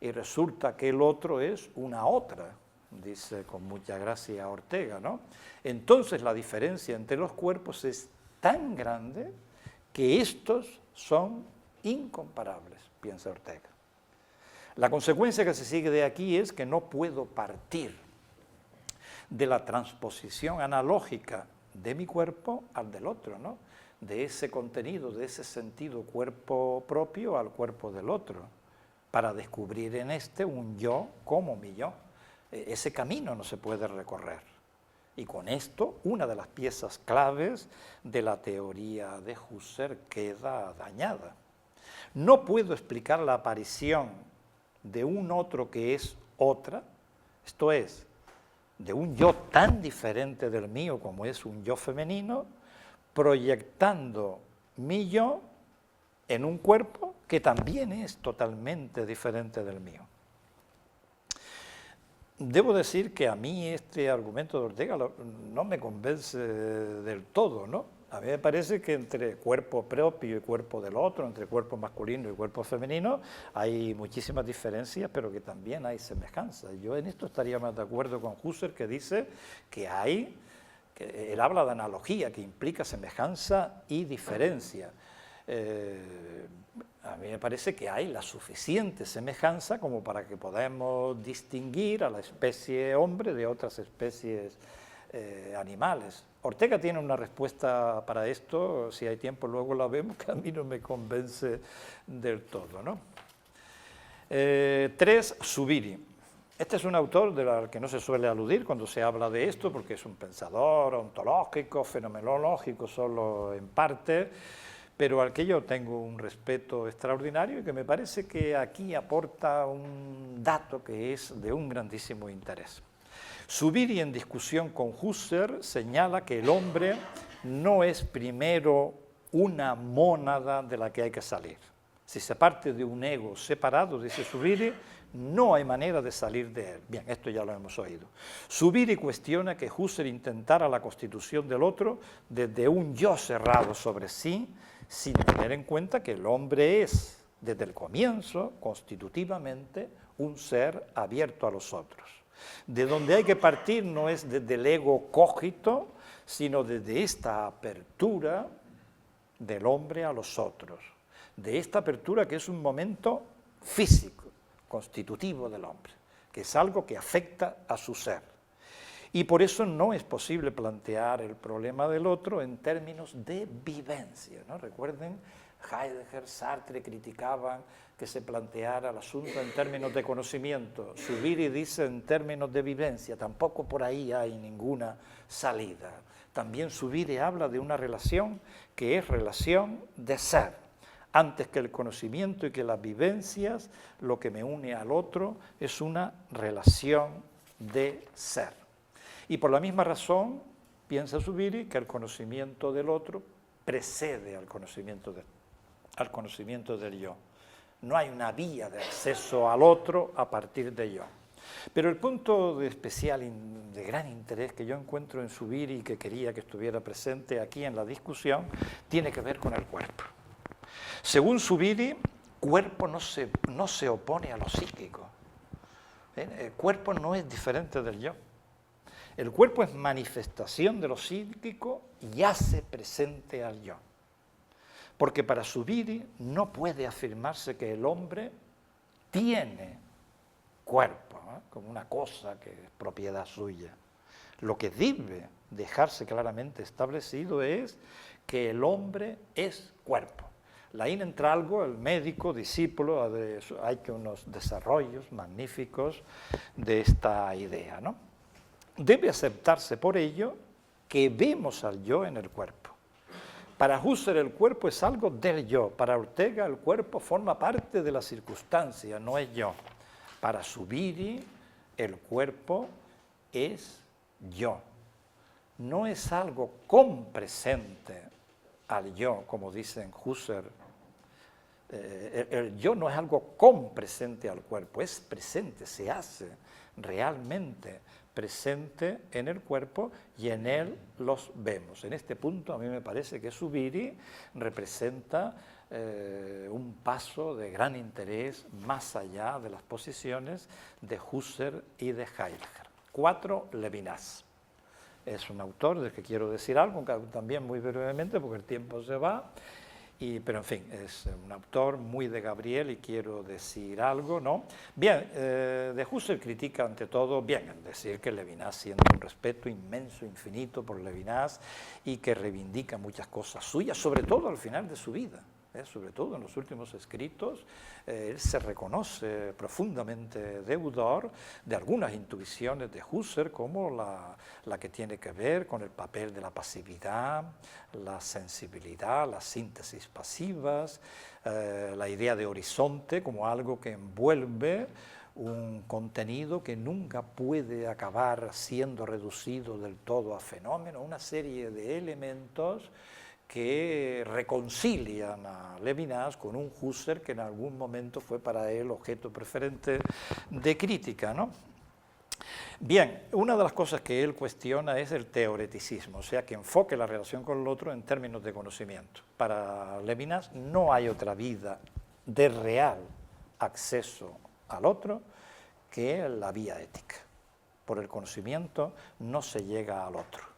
y resulta que el otro es una otra, dice con mucha gracia Ortega, ¿no? Entonces la diferencia entre los cuerpos es tan grande que estos son incomparables, piensa Ortega. La consecuencia que se sigue de aquí es que no puedo partir de la transposición analógica de mi cuerpo al del otro, ¿no? De ese contenido, de ese sentido cuerpo propio al cuerpo del otro, para descubrir en este un yo como mi yo. Ese camino no se puede recorrer. Y con esto, una de las piezas claves de la teoría de Husserl queda dañada. No puedo explicar la aparición de un otro que es otra, esto es, de un yo tan diferente del mío como es un yo femenino, proyectando mi yo en un cuerpo que también es totalmente diferente del mío. Debo decir que a mí este argumento de Ortega no me convence del todo, ¿no? A mí me parece que entre cuerpo propio y cuerpo del otro, entre cuerpo masculino y cuerpo femenino, hay muchísimas diferencias, pero que también hay semejanzas. Yo en esto estaría más de acuerdo con Husserl, que dice que él habla de analogía, que implica semejanza y diferencia. A mí me parece que hay la suficiente semejanza como para que podamos distinguir a la especie hombre de otras especies animales. Ortega tiene una respuesta para esto, si hay tiempo luego la vemos, que a mí no me convence del todo, ¿no? 3. Zubiri. Este es un autor al que no se suele aludir cuando se habla de esto, porque es un pensador ontológico, fenomenológico solo en parte, pero al que yo tengo un respeto extraordinario y que me parece que aquí aporta un dato que es de un grandísimo interés. Zubiri, en discusión con Husserl, señala que el hombre no es primero una mónada de la que hay que salir. Si se parte de un ego separado, dice Zubiri, no hay manera de salir de él. Bien, esto ya lo hemos oído. Zubiri cuestiona que Husserl intentara la constitución del otro desde un yo cerrado sobre sí, sin tener en cuenta que el hombre es, desde el comienzo, constitutivamente, un ser abierto a los otros. De donde hay que partir no es desde el ego cogito, sino desde esta apertura del hombre a los otros, de esta apertura que es un momento físico, constitutivo del hombre, que es algo que afecta a su ser. Y por eso no es posible plantear el problema del otro en términos de vivencia, ¿no? Recuerden, Heidegger, Sartre criticaban que se planteara el asunto en términos de conocimiento. Zubiri dice en términos de vivencia, tampoco por ahí hay ninguna salida. También Zubiri habla de una relación que es relación de ser. Antes que el conocimiento y que las vivencias, lo que me une al otro es una relación de ser. Y por la misma razón, piensa Zubiri, que el conocimiento del otro precede al conocimiento del yo. No hay una vía de acceso al otro a partir de yo. Pero el punto de especial, de gran interés que yo encuentro en Zubiri y que quería que estuviera presente aquí en la discusión, tiene que ver con el cuerpo. Según Zubiri, cuerpo no se opone a lo psíquico. El cuerpo no es diferente del yo. El cuerpo es manifestación de lo psíquico y hace presente al yo. Porque para Zubiri no puede afirmarse que el hombre tiene cuerpo, ¿no? Como una cosa que es propiedad suya. Lo que debe dejarse claramente establecido es que el hombre es cuerpo. Ahí entra algo, el médico, discípulo, hay que unos desarrollos magníficos de esta idea, ¿no? Debe aceptarse por ello que vemos al yo en el cuerpo. Para Husserl el cuerpo es algo del yo, para Ortega el cuerpo forma parte de la circunstancia, no es yo. Para Zubiri el cuerpo es yo, no es algo compresente al yo, como dicen Husserl. El yo no es algo compresente al cuerpo, es presente, se hace realmente presente en el cuerpo y en él los vemos. En este punto a mí me parece que Zubiri representa un paso de gran interés más allá de las posiciones de Husserl y de Heidegger. 4 Levinas. Es un autor del que quiero decir algo, también muy brevemente, porque el tiempo se va, pero en fin, es un autor muy de Gabriel y quiero decir algo, ¿no? Bien, de Husserl critica ante todo, bien, el decir que Levinas siente un respeto inmenso, infinito por Levinas y que reivindica muchas cosas suyas, sobre todo al final de su vida. Sobre todo en los últimos escritos, él se reconoce profundamente deudor de algunas intuiciones de Husserl, como la que tiene que ver con el papel de la pasividad, la sensibilidad, las síntesis pasivas, la idea de horizonte como algo que envuelve un contenido que nunca puede acabar siendo reducido del todo a fenómeno, una serie de elementos que reconcilian a Levinas con un Husserl que en algún momento fue para él objeto preferente de crítica, ¿no? Bien, una de las cosas que él cuestiona es el teoreticismo, o sea, que enfoque la relación con el otro en términos de conocimiento. Para Levinas no hay otra vida de real acceso al otro que la vía ética. Por el conocimiento no se llega al otro.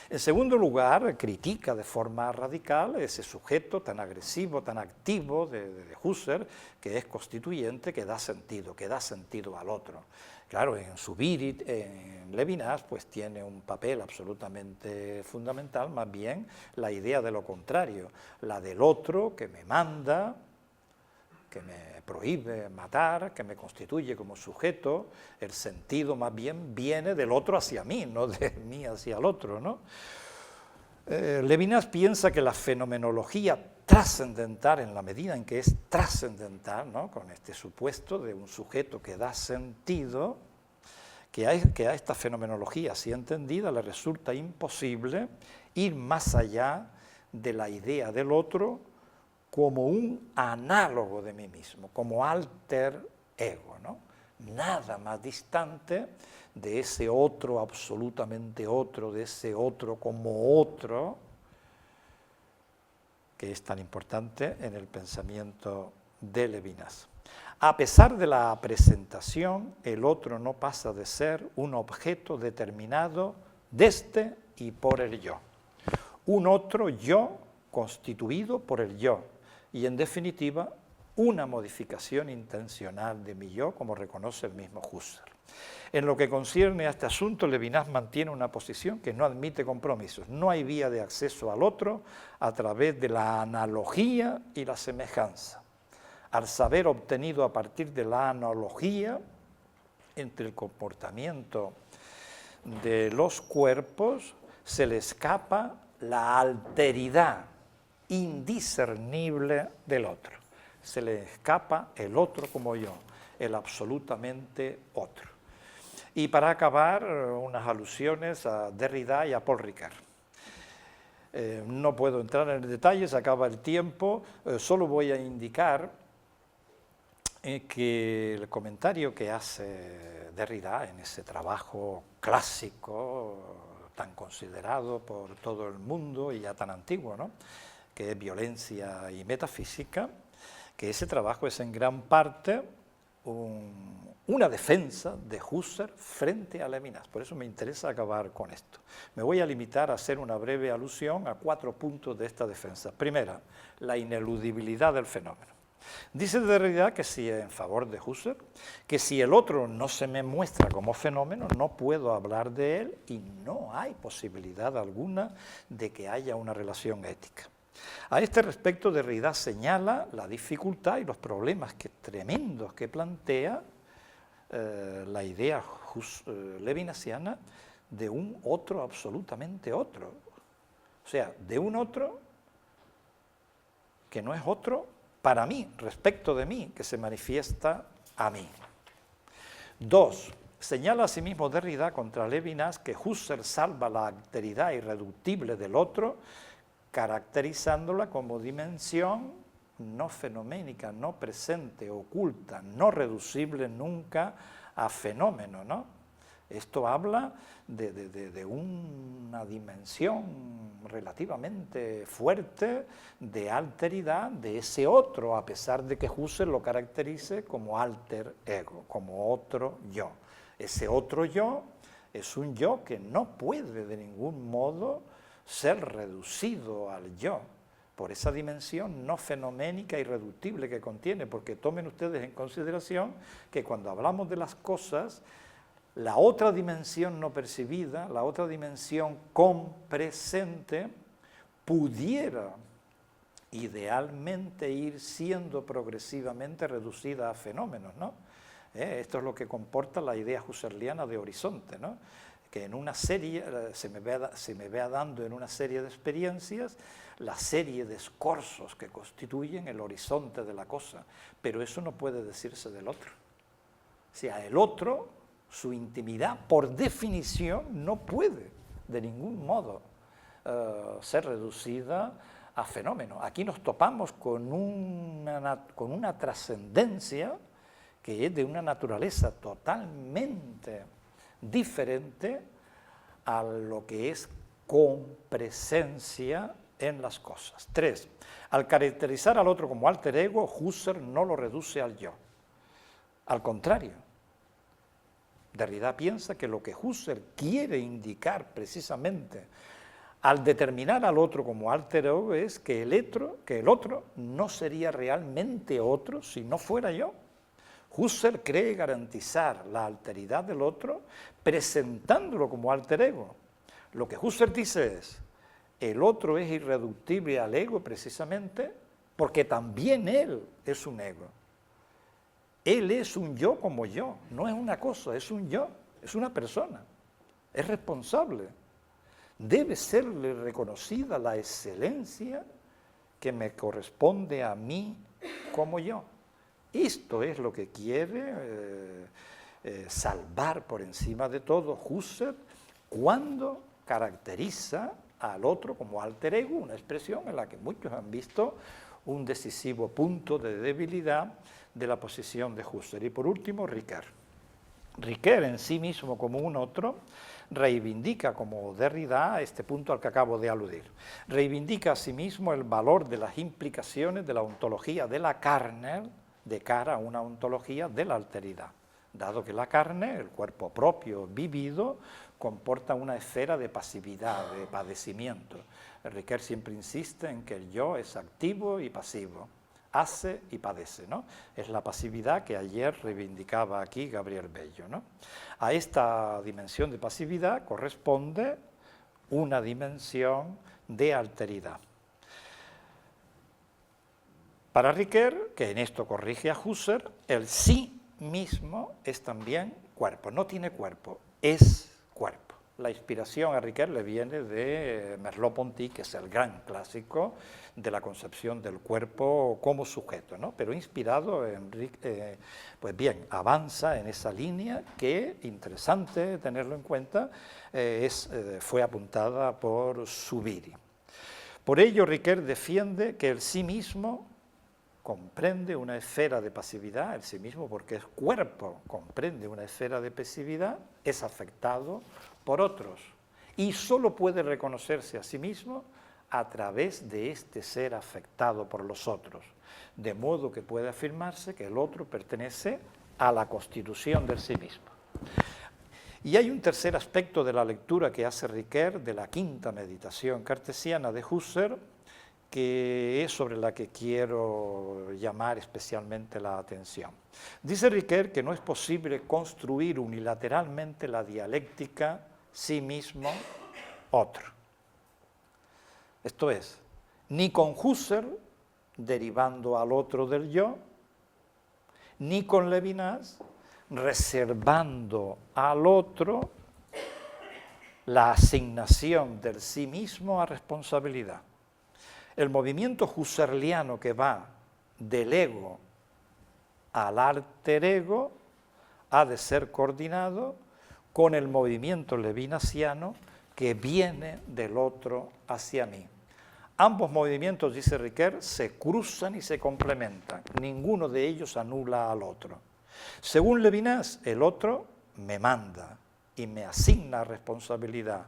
En segundo lugar, critica de forma radical ese sujeto tan agresivo, tan activo de Husserl, que es constituyente, que da sentido al otro. Claro, en Subirit, en Levinas, pues tiene un papel absolutamente fundamental, más bien la idea de lo contrario, la del otro que me manda, que me prohíbe matar, que me constituye como sujeto. El sentido más bien viene del otro hacia mí, no de mí hacia el otro, ¿no? Levinas piensa que la fenomenología trascendental, en la medida en que es trascendental, ¿no?, con este supuesto de un sujeto que da sentido, que a esta fenomenología así entendida le resulta imposible ir más allá de la idea del otro como un análogo de mí mismo, como alter ego, ¿no? Nada más distante de ese otro absolutamente otro, de ese otro como otro, que es tan importante en el pensamiento de Levinas. A pesar de la presentación, el otro no pasa de ser un objeto determinado desde y por el yo. Un otro yo constituido por el yo, y en definitiva, una modificación intencional de mi yo, como reconoce el mismo Husserl. En lo que concierne a este asunto, Levinas mantiene una posición que no admite compromisos. No hay vía de acceso al otro a través de la analogía y la semejanza. Al saber obtenido a partir de la analogía entre el comportamiento de los cuerpos, se le escapa la alteridad indiscernible del otro. Se le escapa el otro como yo, el absolutamente otro. Y para acabar, unas alusiones a Derrida y a Paul Ricard. No puedo entrar en detalles, se acaba el tiempo, solo voy a indicar que el comentario que hace Derrida en ese trabajo clásico, tan considerado por todo el mundo y ya tan antiguo, ¿no?, que es Violencia y Metafísica, que ese trabajo es en gran parte una defensa de Husserl frente a Levinas. Por eso me interesa acabar con esto. Me voy a limitar a hacer una breve alusión a 4 puntos de esta defensa. Primera, la ineludibilidad del fenómeno. Dice Derrida que si en favor de Husserl, que si el otro no se me muestra como fenómeno, no puedo hablar de él y no hay posibilidad alguna de que haya una relación ética. A este respecto, Derrida señala la dificultad y los problemas tremendos que plantea la idea levinasiana de un otro absolutamente otro. O sea, de un otro que no es otro para mí, respecto de mí, que se manifiesta a mí. 2. Señala asimismo Derrida contra Levinas que Husserl salva la alteridad irreductible del otro, caracterizándola como dimensión no fenoménica, no presente, oculta, no reducible nunca a fenómeno, ¿no? Esto habla de una dimensión relativamente fuerte de alteridad de ese otro, a pesar de que Husserl lo caracterice como alter ego, como otro yo. Ese otro yo Es un yo que no puede de ningún modo ser reducido al yo, por esa dimensión no fenoménica y irreductible que contiene, porque tomen ustedes en consideración que cuando hablamos de las cosas, la otra dimensión no percibida, la otra dimensión compresente, pudiera idealmente ir siendo progresivamente reducida a fenómenos, ¿no? Esto es lo que comporta la idea husserliana de horizonte, ¿no? Que en una serie, se me vea dando en una serie de experiencias la serie de escorzos que constituyen el horizonte de la cosa, pero eso no puede decirse del otro. O sea, el otro, su intimidad, por definición, no puede de ningún modo ser reducida a fenómeno. Aquí nos topamos con una trascendencia que es de una naturaleza totalmente diferente a lo que es compresencia en las cosas. 3. Al caracterizar al otro como alter ego, Husserl no lo reduce al yo. Al contrario, Derrida piensa que lo que Husserl quiere indicar precisamente al determinar al otro como alter ego es que el otro no sería realmente otro si no fuera yo. Husserl cree garantizar la alteridad del otro presentándolo como alter ego. Lo que Husserl dice es, el otro es irreductible al ego precisamente porque también él es un ego. Él es un yo como yo, no es una cosa, es un yo, es una persona, es responsable. Debe serle reconocida la excelencia que me corresponde a mí como yo. Esto es lo que quiere salvar por encima de todo Husserl cuando caracteriza al otro como alter ego, una expresión en la que muchos han visto un decisivo punto de debilidad de la posición de Husserl. Y por último, Ricoeur. Ricoeur en sí mismo como un otro reivindica, como Derrida, este punto al que acabo de aludir. Reivindica a sí mismo el valor de las implicaciones de la ontología de la carne de cara a una ontología de la alteridad, dado que la carne, el cuerpo propio vivido, comporta una esfera de pasividad, de padecimiento. Ricoeur siempre insiste en que el yo es activo y pasivo, hace y padece, ¿no? Es la pasividad que ayer reivindicaba aquí Gabriel Bello, ¿no? A esta dimensión de pasividad corresponde una dimensión de alteridad. Para Ricoeur, que en esto corrige a Husserl, el sí mismo es también cuerpo, no tiene cuerpo, es cuerpo. La inspiración a Ricoeur le viene de Merleau-Ponty, que es el gran clásico de la concepción del cuerpo como sujeto, ¿no? Pero inspirado en pues bien, avanza en esa línea que, interesante tenerlo en cuenta, fue apuntada por Zubiri. Por ello, Ricoeur defiende que el sí mismo comprende una esfera de pasividad, el sí mismo porque es cuerpo, comprende una esfera de pasividad, es afectado por otros y solo puede reconocerse a sí mismo a través de este ser afectado por los otros, de modo que puede afirmarse que el otro pertenece a la constitución del sí mismo. Y hay un tercer aspecto de la lectura que hace Ricoeur de la quinta meditación cartesiana de Husserl, que es sobre la que quiero llamar especialmente la atención. Dice Ricoeur que no es posible construir unilateralmente la dialéctica sí mismo otro. Esto es, ni con Husserl derivando al otro del yo, ni con Levinas reservando al otro la asignación del sí mismo a responsabilidad. El movimiento husserliano que va del ego al alter ego ha de ser coordinado con el movimiento levinasiano que viene del otro hacia mí. Ambos movimientos, dice Ricoeur, se cruzan y se complementan. Ninguno de ellos anula al otro. Según Levinas, el otro me manda y me asigna responsabilidad.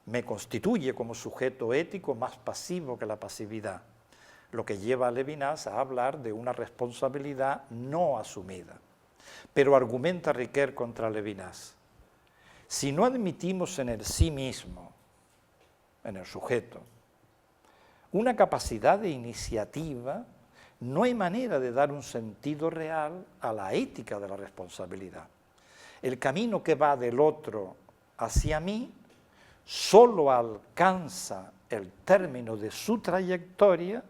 Me constituye como sujeto ético más pasivo que la pasividad, lo que lleva a Levinas a hablar de una responsabilidad no asumida. Pero argumenta Ricoeur contra Levinas. Si no admitimos en el sí mismo, en el sujeto, una capacidad de iniciativa, no hay manera de dar un sentido real a la ética de la responsabilidad. El camino que va del otro hacia mí solo alcanza el término de su trayectoria,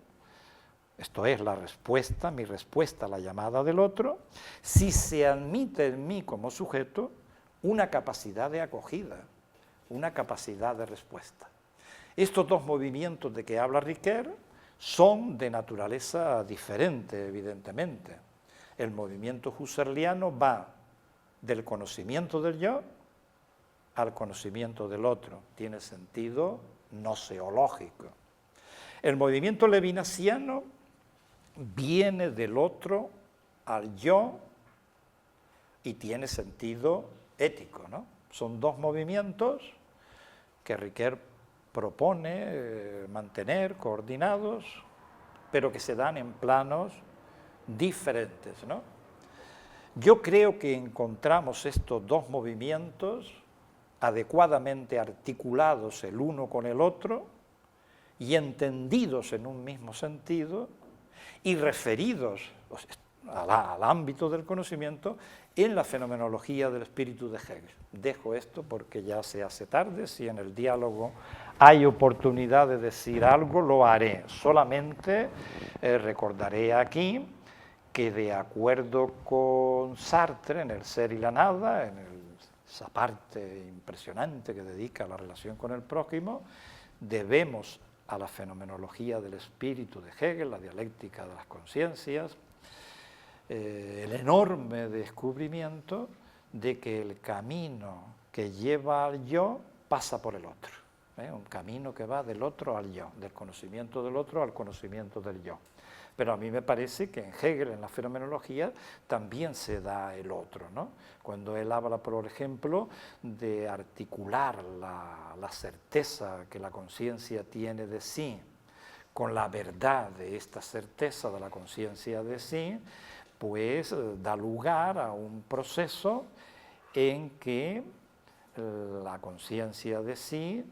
esto es la respuesta, mi respuesta a la llamada del otro, si se admite en mí como sujeto una capacidad de acogida, una capacidad de respuesta. Estos dos movimientos de que habla Riquer son de naturaleza diferente, evidentemente. El movimiento husserliano va del conocimiento del yo al conocimiento del otro, tiene sentido noseológico. El movimiento levinasiano viene del otro al yo y tiene sentido ético, ¿no? Son dos movimientos que Riquer propone mantener coordinados, pero que se dan en planos diferentes, ¿no? Yo creo que encontramos estos dos movimientos adecuadamente articulados el uno con el otro y entendidos en un mismo sentido y referidos al ámbito del conocimiento en la fenomenología del espíritu de Hegel. Dejo esto porque ya se hace tarde, si en el diálogo hay oportunidad de decir algo, lo haré. Solamente recordaré aquí que de acuerdo con Sartre, en el ser y la nada, esa parte impresionante que dedica a la relación con el prójimo, debemos a la fenomenología del espíritu de Hegel, la dialéctica de las conciencias, el enorme descubrimiento de que el camino que lleva al yo pasa por el otro, un camino que va del otro al yo, del conocimiento del otro al conocimiento del yo. Pero a mí me parece que en Hegel, en la fenomenología, también se da el otro, ¿no? Cuando él habla, por ejemplo, de articular la certeza que la conciencia tiene de sí con la verdad de esta certeza de la conciencia de sí, pues da lugar a un proceso en que la conciencia de sí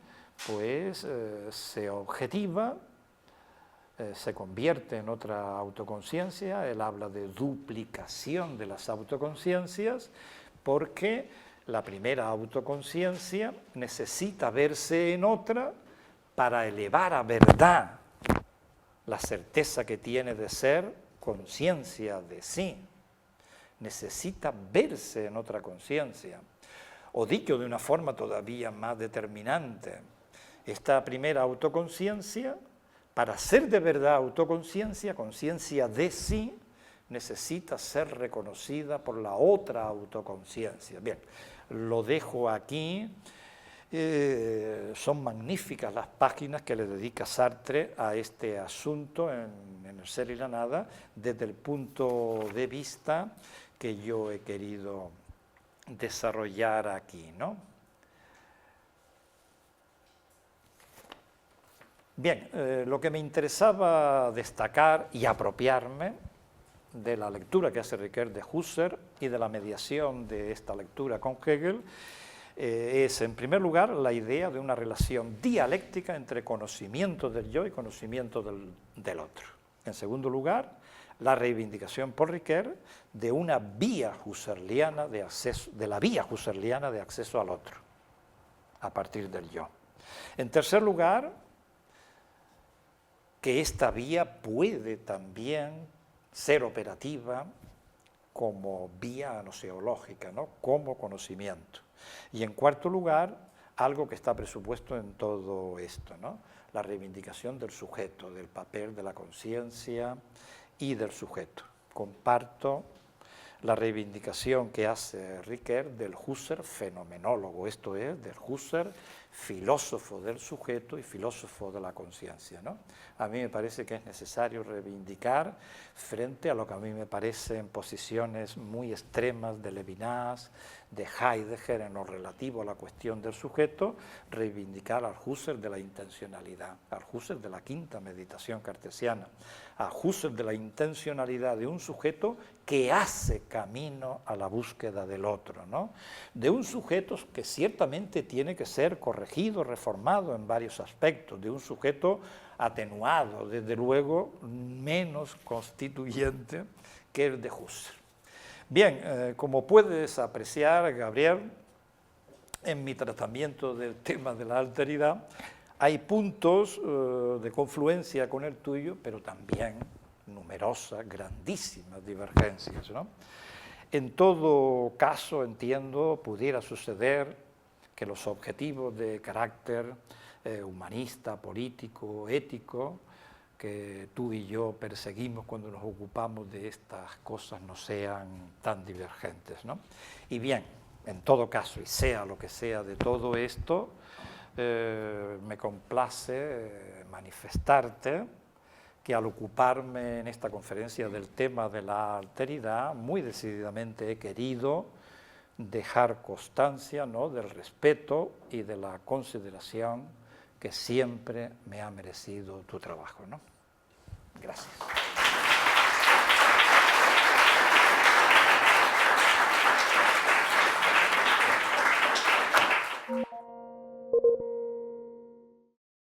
pues se objetiva, se convierte en otra autoconciencia. Él habla de duplicación de las autoconciencias porque la primera autoconciencia necesita verse en otra para elevar a verdad la certeza que tiene de ser conciencia de sí. Necesita verse en otra conciencia. O dicho de una forma todavía más determinante, esta primera autoconciencia, para ser de verdad autoconciencia, conciencia de sí, necesita ser reconocida por la otra autoconciencia. Bien, lo dejo aquí. Son magníficas las páginas que le dedica Sartre a este asunto en el ser y la nada, desde el punto de vista que yo he querido desarrollar aquí, ¿no? Bien, lo que me interesaba destacar y apropiarme de la lectura que hace Riquer de Husserl y de la mediación de esta lectura con Hegel es, en primer lugar, la idea de una relación dialéctica entre conocimiento del yo y conocimiento del otro. En segundo lugar, la reivindicación por Riquer de una vía husserliana de acceso, de la vía husserliana de acceso al otro, a partir del yo. En tercer lugar, que esta vía puede también ser operativa como vía noseológica, ¿no? Como conocimiento. Y en cuarto lugar, algo que está presupuesto en todo esto, ¿no? La reivindicación del sujeto, del papel de la conciencia y del sujeto. Comparto la reivindicación que hace Riquer del Husserl fenomenólogo, esto es, del Husserl filósofo del sujeto y filósofo de la conciencia, ¿no? A mí me parece que es necesario reivindicar, frente a lo que a mí me parecen posiciones muy extremas de Levinas, de Heidegger en lo relativo a la cuestión del sujeto, reivindicar al Husserl de la intencionalidad, al Husserl de la quinta meditación cartesiana, al Husserl de la intencionalidad de un sujeto que hace camino a la búsqueda del otro, ¿no? De un sujeto que ciertamente tiene que ser corregido, reformado en varios aspectos, de un sujeto atenuado, desde luego menos constituyente que el de Husserl. Bien, como puedes apreciar, Gabriel, en mi tratamiento del tema de la alteridad, hay puntos de confluencia con el tuyo, pero también numerosas, grandísimas divergencias, ¿no? En todo caso, entiendo, pudiera suceder que los objetivos de carácter humanista, político, ético, que tú y yo perseguimos cuando nos ocupamos de estas cosas no sean tan divergentes, ¿no? Y bien, en todo caso, y sea lo que sea de todo esto, me complace manifestarte que al ocuparme en esta conferencia del tema de la alteridad, muy decididamente he querido dejar constancia, ¿no?, del respeto y de la consideración que siempre me ha merecido tu trabajo, ¿no? Gracias.